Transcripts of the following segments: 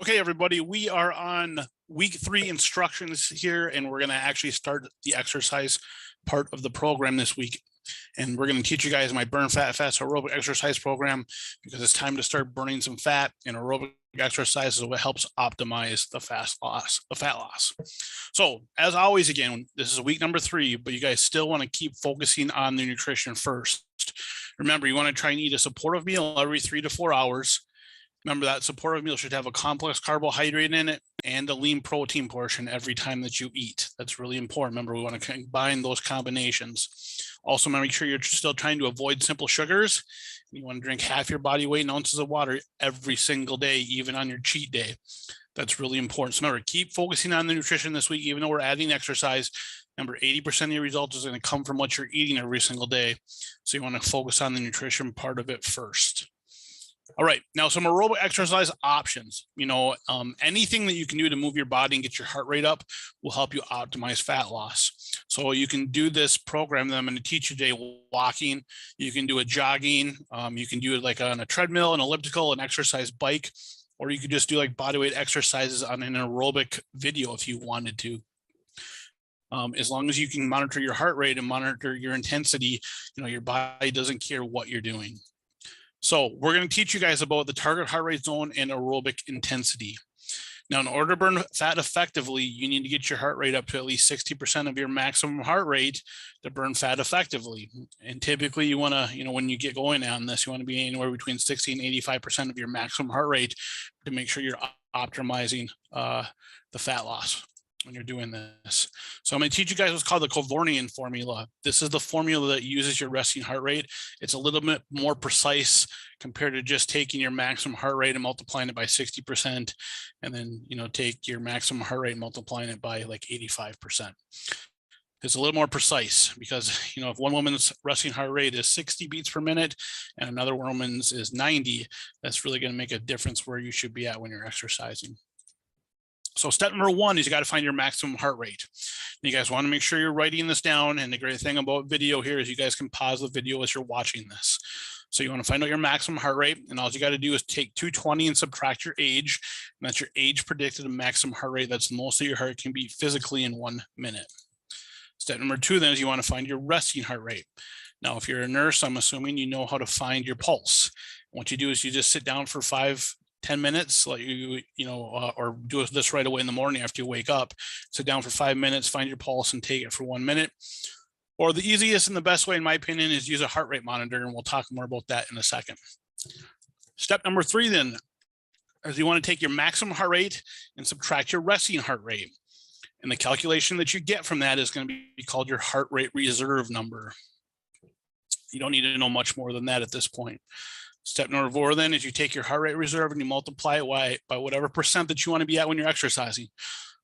Okay, everybody, we are on week 3 instructions here, and we're going to actually start the exercise part of the program this week. And we're going to teach you guys my Burn Fat Fast aerobic exercise program because it's time to start burning some fat, and aerobic exercise is what helps optimize the fat loss. So as always, again, this is week number 3, but you guys still want to keep focusing on the nutrition first. Remember, you want to try and eat a supportive meal every 3 to 4 hours. Remember that supportive meal should have a complex carbohydrate in it and a lean protein portion every time that you eat. That's really important. Remember, we want to combine those combinations. Also, make sure you're still trying to avoid simple sugars. You want to drink half your body weight in ounces of water every single day, even on your cheat day. That's really important. So remember, keep focusing on the nutrition this week, even though we're adding exercise. Remember, 80% of your results is going to come from what you're eating every single day. So you want to focus on the nutrition part of it first. All right, now some aerobic exercise options. Anything that you can do to move your body and get your heart rate up will help you optimize fat loss. So you can do this program that I'm going to teach you today: walking. You can do it jogging. You can do it like on a treadmill, an elliptical, an exercise bike, or you could just do like bodyweight exercises on an aerobic video if you wanted to. As long as you can monitor your heart rate and monitor your intensity, your body doesn't care what you're doing. So we're going to teach you guys about the target heart rate zone and aerobic intensity. Now, in order to burn fat effectively, you need to get your heart rate up to at least 60% of your maximum heart rate to burn fat effectively. And typically you want to, when you get going on this, you want to be anywhere between 60 and 85% of your maximum heart rate to make sure you're optimizing the fat loss when you're doing this. So I'm going to teach you guys what's called the Kevorkian formula. This is the formula that uses your resting heart rate. It's a little bit more precise compared to just taking your maximum heart rate and multiplying it by 60%, and then take your maximum heart rate and multiplying it by like 85%. It's a little more precise because if one woman's resting heart rate is 60 beats per minute and another woman's is 90, that's really going to make a difference where you should be at when you're exercising. So step number 1 is you got to find your maximum heart rate. You guys want to make sure you're writing this down. And the great thing about video here is you guys can pause the video as you're watching this. So you want to find out your maximum heart rate. And all you got to do is take 220 and subtract your age. And that's your age predicted maximum heart rate. That's the most that your heart can beat physically in 1 minute. Step number 2 then is you want to find your resting heart rate. Now, if you're a nurse, I'm assuming you know how to find your pulse. What you do is you just sit down for 5-10 minutes, like or do this right away in the morning after you wake up. Sit down for 5 minutes, find your pulse, and take it for 1 minute. Or the easiest and the best way, in my opinion, is use a heart rate monitor, and we'll talk more about that in a second. Step number 3 then is you want to take your maximum heart rate and subtract your resting heart rate. And the calculation that you get from that is going to be called your heart rate reserve number. You don't need to know much more than that at this point. Step number 4 then is you take your heart rate reserve and you multiply it by whatever percent that you want to be at when you're exercising.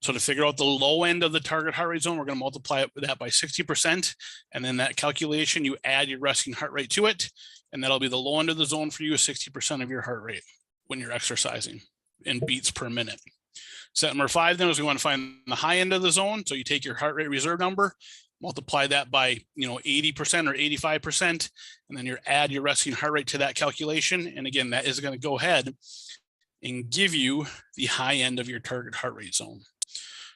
So to figure out the low end of the target heart rate zone, we're going to multiply that by 60%. And then that calculation, you add your resting heart rate to it. And that'll be the low end of the zone for you, is 60% of your heart rate when you're exercising in beats per minute. Step number 5 then is we want to find the high end of the zone. So you take your heart rate reserve number, multiply that by 80% or 85%, and then you add your resting heart rate to that calculation. And again, that is going to go ahead and give you the high end of your target heart rate zone.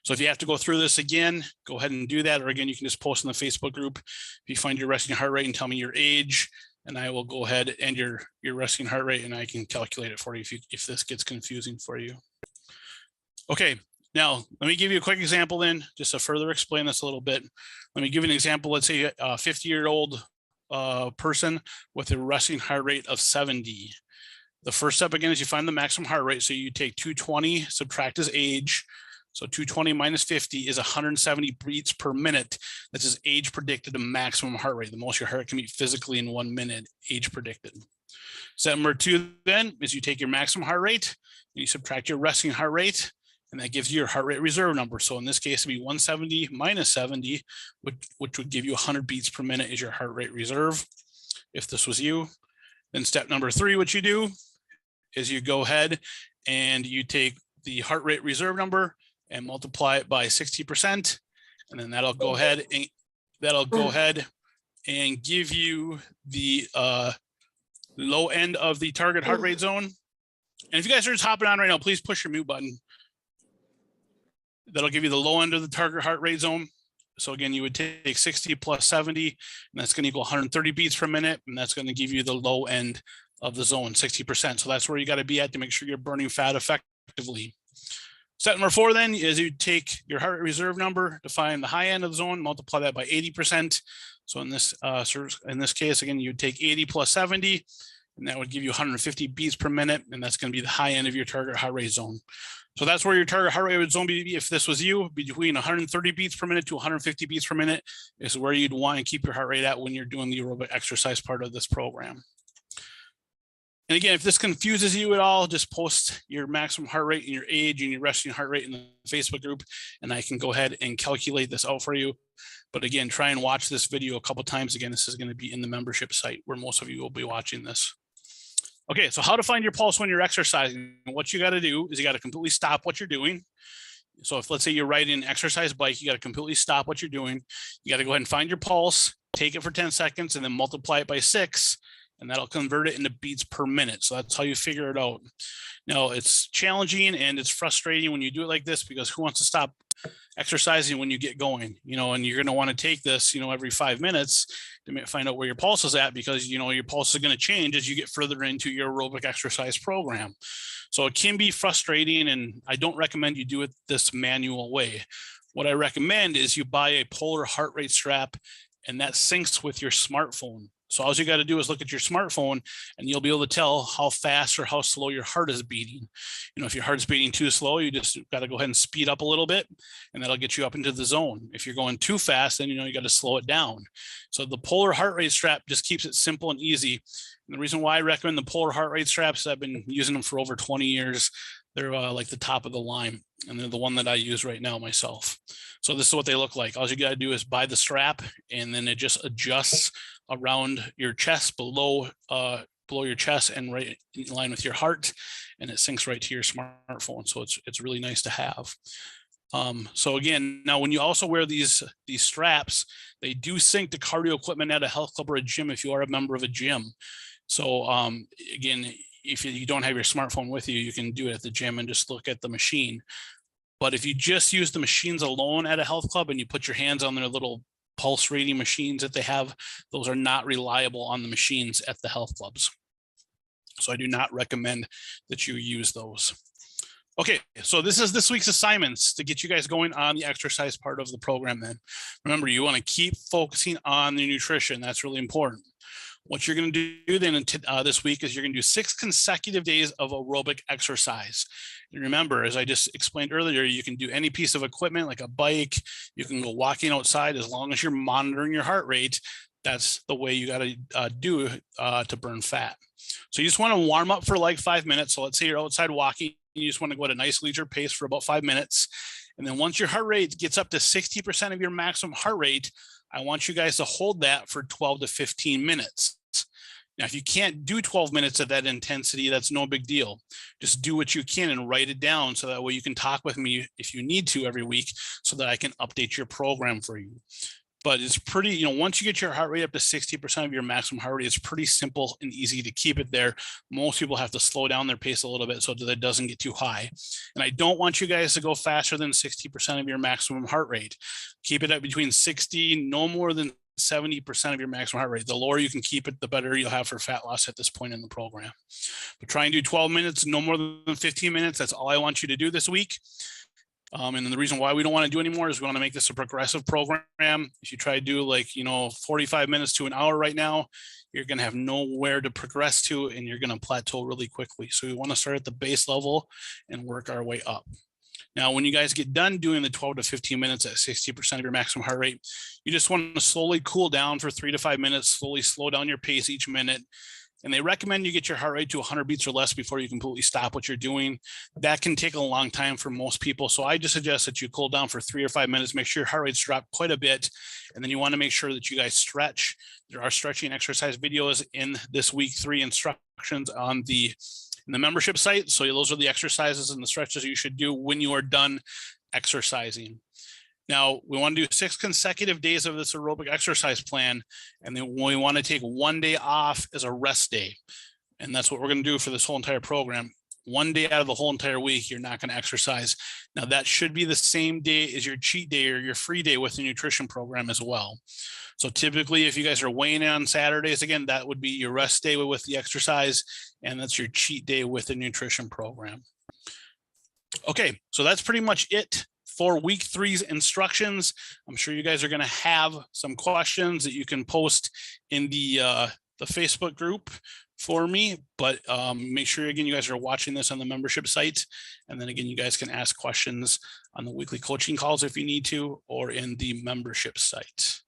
So if you have to go through this again, go ahead and do that. Or again, you can just post in the Facebook group if you find your resting heart rate and tell me your age, and I will go ahead and your resting heart rate, and I can calculate it for you if this gets confusing for you. Okay. Now, let me give you a quick example then, just to further explain this a little bit. Let me give you an example. Let's say a 50-year-old person with a resting heart rate of 70. The first step, again, is you find the maximum heart rate. So you take 220, subtract his age. So 220 minus 50 is 170 beats per minute. That's his age predicted to maximum heart rate, the most your heart can beat physically in 1 minute, age predicted. Step number 2 then is you take your maximum heart rate, and you subtract your resting heart rate, and that gives you your heart rate reserve number. So in this case, it'd be 170 minus 70, which would give you 100 beats per minute is your heart rate reserve, if this was you. Then step number 3, what you do is you go ahead and you take the heart rate reserve number and multiply it by 60%. And then that'll go ahead and give you the low end of the target heart rate zone. And if you guys are just hopping on right now, please push your mute button. That'll give you the low end of the target heart rate zone. So again, you would take 60 plus 70, and that's going to equal 130 beats per minute. And that's going to give you the low end of the zone, 60%. So that's where you got to be at to make sure you're burning fat effectively. Step number 4 then is you take your heart rate reserve number, define the high end of the zone, multiply that by 80%. So in this case, again, you would take 80 plus 70, and that would give you 150 beats per minute. And that's going to be the high end of your target heart rate zone. So that's where your target heart rate would zone be. If this was you, between 130 beats per minute to 150 beats per minute is where you'd want to keep your heart rate at when you're doing the aerobic exercise part of this program. And again, if this confuses you at all, just post your maximum heart rate and your age and your resting heart rate in the Facebook group, and I can go ahead and calculate this out for you. But again, try and watch this video a couple of times. Again, this is going to be in the membership site where most of you will be watching this. Okay, so how to find your pulse when you're exercising. What you got to do is you got to completely stop what you're doing. So if let's say you're riding an exercise bike, you got to completely stop what you're doing. You got to go ahead and find your pulse, take it for 10 seconds, and then multiply it by 6, and that'll convert it into beats per minute. So that's how you figure it out. Now, it's challenging and it's frustrating when you do it like this, because who wants to stop exercising when you get going, and you're going to want to take this, every 5 minutes to find out where your pulse is at, because, your pulse is going to change as you get further into your aerobic exercise program. So it can be frustrating, and I don't recommend you do it this manual way. What I recommend is you buy a polar heart rate strap, and that syncs with your smartphone. So all you got to do is look at your smartphone, and you'll be able to tell how fast or how slow your heart is beating. If your heart's beating too slow, you just got to go ahead and speed up a little bit, and that'll get you up into the zone. If you're going too fast, then you got to slow it down. So the polar heart rate strap just keeps it simple and easy. And the reason why I recommend the polar heart rate straps, I've been using them for over 20 years. They're like the top of the line, and they're the one that I use right now myself. So this is what they look like. All you got to do is buy the strap, and then it just adjusts around your chest, below your chest, and right in line with your heart, and it syncs right to your smartphone. So it's really nice to have. So again, now when you also wear these straps, they do sync to cardio equipment at a health club or a gym if you are a member of a gym. So again, if you don't have your smartphone with you, you can do it at the gym and just look at the machine. But if you just use the machines alone at a health club and you put your hands on their little pulse reading machines that they have, those are not reliable on the machines at the health clubs. So I do not recommend that you use those. Okay, so this is this week's assignments to get you guys going on the exercise part of the program then. Remember, you want to keep focusing on the nutrition. That's really important. What you're going to do then this week is you're going to do 6 consecutive days of aerobic exercise. And remember, as I just explained earlier, you can do any piece of equipment like a bike. You can go walking outside as long as you're monitoring your heart rate. That's the way you got to do to burn fat. So you just want to warm up for like 5 minutes. So let's say you're outside walking. You just want to go at a nice leisure pace for about 5 minutes. And then once your heart rate gets up to 60% of your maximum heart rate, I want you guys to hold that for 12 to 15 minutes. Now, if you can't do 12 minutes of that intensity, that's no big deal. Just do what you can and write it down so that way you can talk with me if you need to every week so that I can update your program for you. But it's pretty, once you get your heart rate up to 60% of your maximum heart rate, it's pretty simple and easy to keep it there. Most people have to slow down their pace a little bit so that it doesn't get too high. And I don't want you guys to go faster than 60% of your maximum heart rate. Keep it at between 60, no more than 70% of your maximum heart rate. The lower you can keep it, the better you'll have for fat loss at this point in the program. But try and do 12 minutes, no more than 15 minutes. That's all I want you to do this week. And then the reason why we don't want to do anymore is we want to make this a progressive program. If you try to do 45 minutes to an hour right now, you're going to have nowhere to progress to, and you're going to plateau really quickly. So we want to start at the base level and work our way up. Now, when you guys get done doing the 12 to 15 minutes at 60% of your maximum heart rate, you just want to slowly cool down for 3 to 5 minutes, slowly slow down your pace each minute. And they recommend you get your heart rate to 100 beats or less before you completely stop what you're doing. That can take a long time for most people. So I just suggest that you cool down for 3 or 5 minutes, make sure your heart rate's dropped quite a bit. And then you want to make sure that you guys stretch. There are stretching exercise videos in this week 3 instructions on the membership site. So those are the exercises and the stretches you should do when you are done exercising. Now, we want to do 6 consecutive days of this aerobic exercise plan, and then we want to take 1 day off as a rest day. And that's what we're going to do for this whole entire program. one day out of the whole entire week, you're not going to exercise. Now that should be the same day as your cheat day or your free day with the nutrition program as well. So typically, if you guys are weighing in on Saturdays, again, that would be your rest day with the exercise, and that's your cheat day with the nutrition program. Okay, so that's pretty much it for week 3's instructions. I'm sure you guys are going to have some questions that you can post in the Facebook group for me, but make sure again you guys are watching this on the membership site, and then again you guys can ask questions on the weekly coaching calls if you need to, or in the membership site.